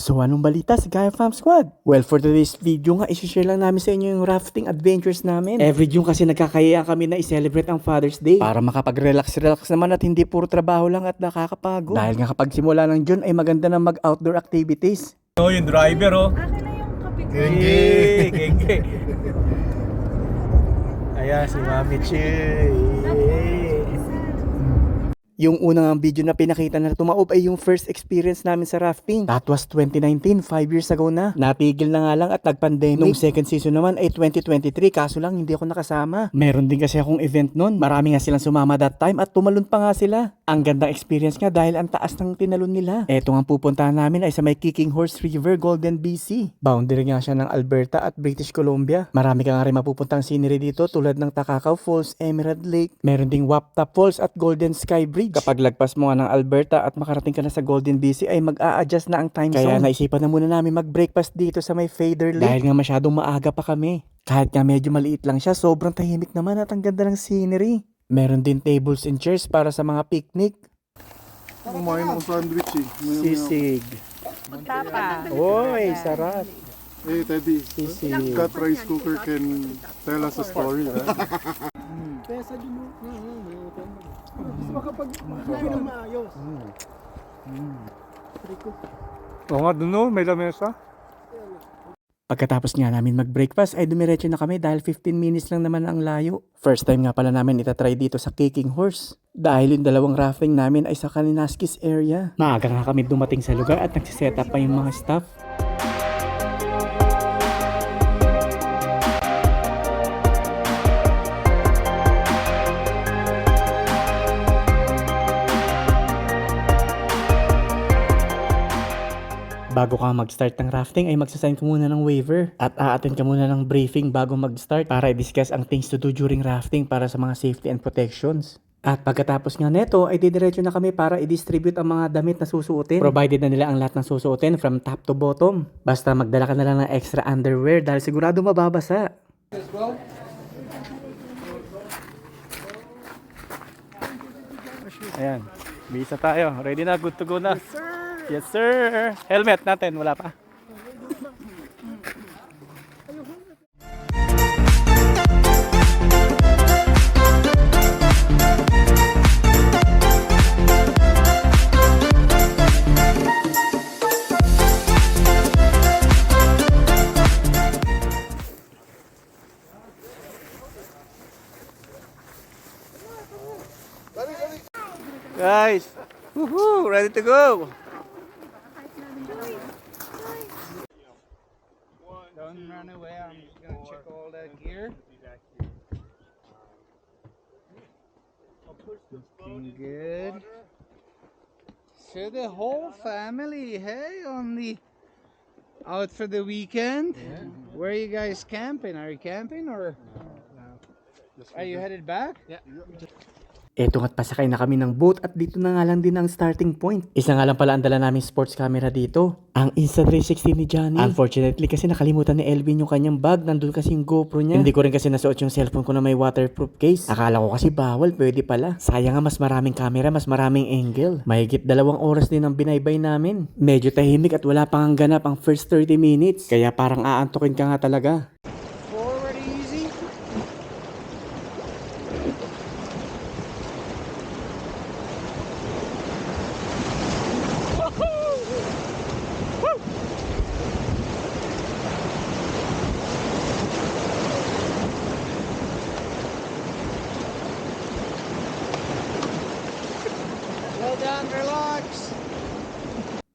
So anong balita sa Gaia Fam Squad? Well, for today's video nga, isi-share lang namin sa inyo yung rafting adventures namin. Every June kasi nagkakayaan kami na i-celebrate ang Father's Day para makapag-relax naman at hindi puro trabaho lang at nakakapagod. Dahil nga kapag simula ng June ay maganda na mag-outdoor activities. Oh, yung driver oh. Akin na yung kape ko. Genge. Ayan si Mami Chi. Yung unang video na pinakita na tumaob ay yung first experience namin sa rafting. That was 2019, 5 years ago na. Natigil na nga lang at nag-pandemic. Nung second season naman ay 2023, kaso lang hindi ako nakasama. Meron din kasi akong event nun. Marami nga silang sumama that time at tumalon pa nga sila. Ang gandang experience nga dahil ang taas ng tinalon nila. Eto nga pupuntahan namin ay sa may Kicking Horse River, Golden, BC. Boundary nga siya ng Alberta at British Columbia. Marami ka nga rin mapupuntang scenery dito tulad ng Takakaw Falls, Emerald Lake. Meron ding Wapta Falls at Golden Sky Bridge. Kapag lagpas mo nga ng Alberta at makarating ka na sa Golden BC ay mag-a-adjust na ang time zone. Kaya naisipan na muna namin mag-breakfast dito sa may Fader Lake. Dahil nga masyadong maaga pa kami. Kahit nga medyo maliit lang siya, sobrang tahimik naman at ang ganda ng scenery. Meron din tables and chairs para sa mga picnic. Kumain ako sandwich eh. Sisig. Tapa. Oy, sarap. Hey Teddy, Sisig. that rice cooker can tell us a story, right? Oo nga, dun oh, may lamesa. Pagkatapos nga namin mag-breakfast ay dumiretso na kami dahil 15 minutes lang naman ang layo. First time nga pala namin itatry dito sa Kicking Horse. Dahil yung dalawang rafting namin ay sa Kalinaskis area. Maaga nga kami dumating sa lugar at nagsiset up pa yung mga staff. Bago ka mag-start ng rafting ay magsasign ka muna ng waiver at a-attend ka muna ng briefing bago mag-start para i-discuss ang things to do during rafting para sa mga safety and protections. At pagkatapos nga neto ay didiretso na kami para i-distribute ang mga damit na susuotin. Provided na nila ang lahat ng susuotin from top to bottom. Basta magdala ka na lang ng extra underwear dahil sigurado mababasa. Ayan, bisa tayo. Ready na, good to go na. Yes sir. Helmet natin, wala pa. Guys, woohoo, ready to go. Don't run away. I'm just gonna check all the gear. Looking good. So the whole family, hey, on the out for the weekend. Yeah. Where are you guys camping? Are you camping or are you headed back? Yeah. Eto nga't pasakay na kami ng boat at dito na nga lang din ang starting point. Isa nga lang pala ang dala naming sports camera dito. Ang Insta360 ni Johnny. Unfortunately kasi nakalimutan ni Elvin yung kanyang bag. Nandun kasi yung GoPro niya. Hindi ko rin kasi nasuot yung cellphone ko na may waterproof case. Akala ko kasi bawal, pwede pala. Sayang nga mas maraming camera, mas maraming angle. Mahigit 2 oras din ang binaybay namin. Medyo tahimik at wala pang ganap ang first 30 minutes. Kaya parang aantukin ka nga talaga. Forward easy. Slow down, relax.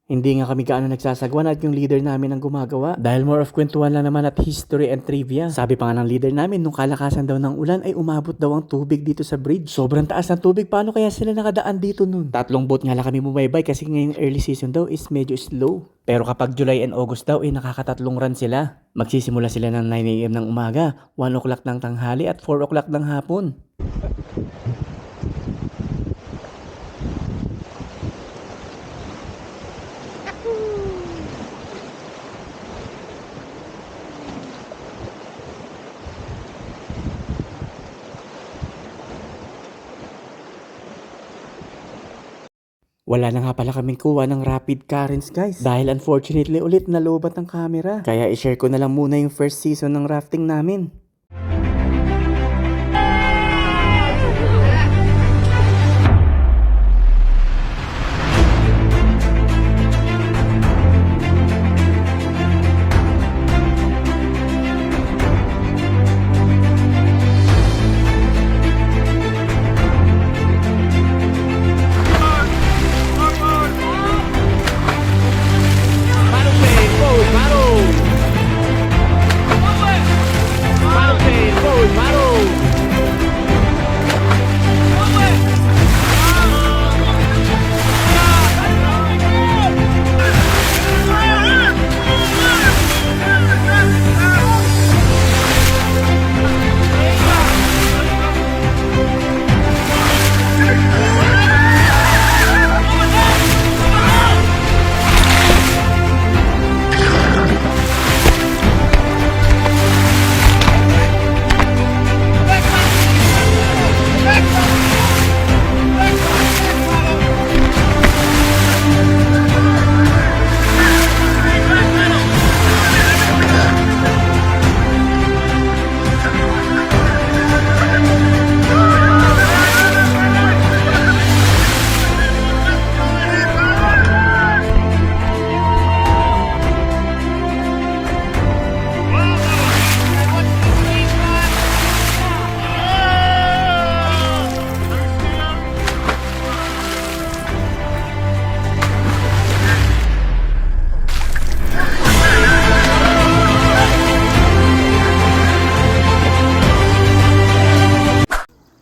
Hindi nga kami gaano nagsasagwan at yung leader namin ang gumagawa. Dahil more of kwentuhan lang naman at history and trivia. Sabi pa nga ng leader namin, nung kalakasan daw ng ulan ay umabot daw ang tubig dito sa bridge. Sobrang taas ng tubig, paano kaya sila nakadaan dito nun? 3 boat nga lang kami bumaybay kasi ngayong early season daw is medyo slow. Pero kapag July and August daw ay nakakatatlong run sila. Magsisimula sila ng 9 AM ng umaga, 1 o'clock ng tanghali at 4 o'clock ng hapon. Wala na nga pala kaming kuha ng rapid currents guys. Dahil unfortunately ulit nalobat ang camera. Kaya i-share ko na lang muna yung first season ng rafting namin.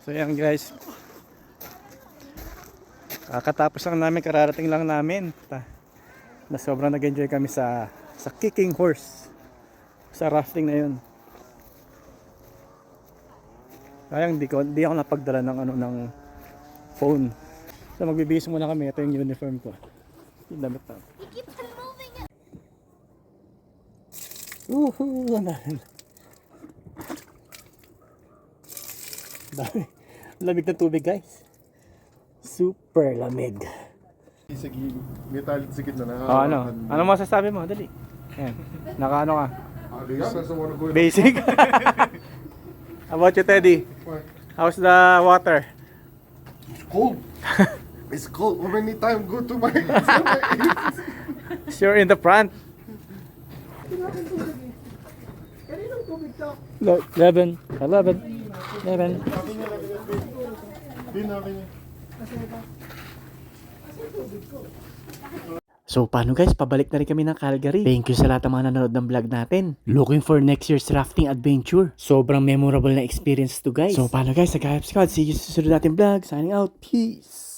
So yan guys, kakatapos lang namin, kararating lang namin na sobrang nag-enjoy kami sa kicking horse, sa rafting na yun. Kaya hindi ako napagdala ng phone. So magbibihis muna kami. Ito yung uniform ko, yung damit na. Woohoo! Dami. Lamig ng tubig guys. Super lamig. Sige, metal sige na na. Ano masasabi mo? Dali. Ayan. Nakaano ka? Basic. Basic. How about you, Teddy? What? How's the water? Cold. It's cold. How many times go to my You're in the front. Look, 11. So paano guys, pabalik na rin kami ng Calgary. Thank you sa lahat ng mga nanonood ng vlog natin. Looking for next year's rafting adventure. Sobrang memorable na experience to guys. So paano guys, sa Gayap Squad, see you sa susunod natin vlog. Signing out, peace!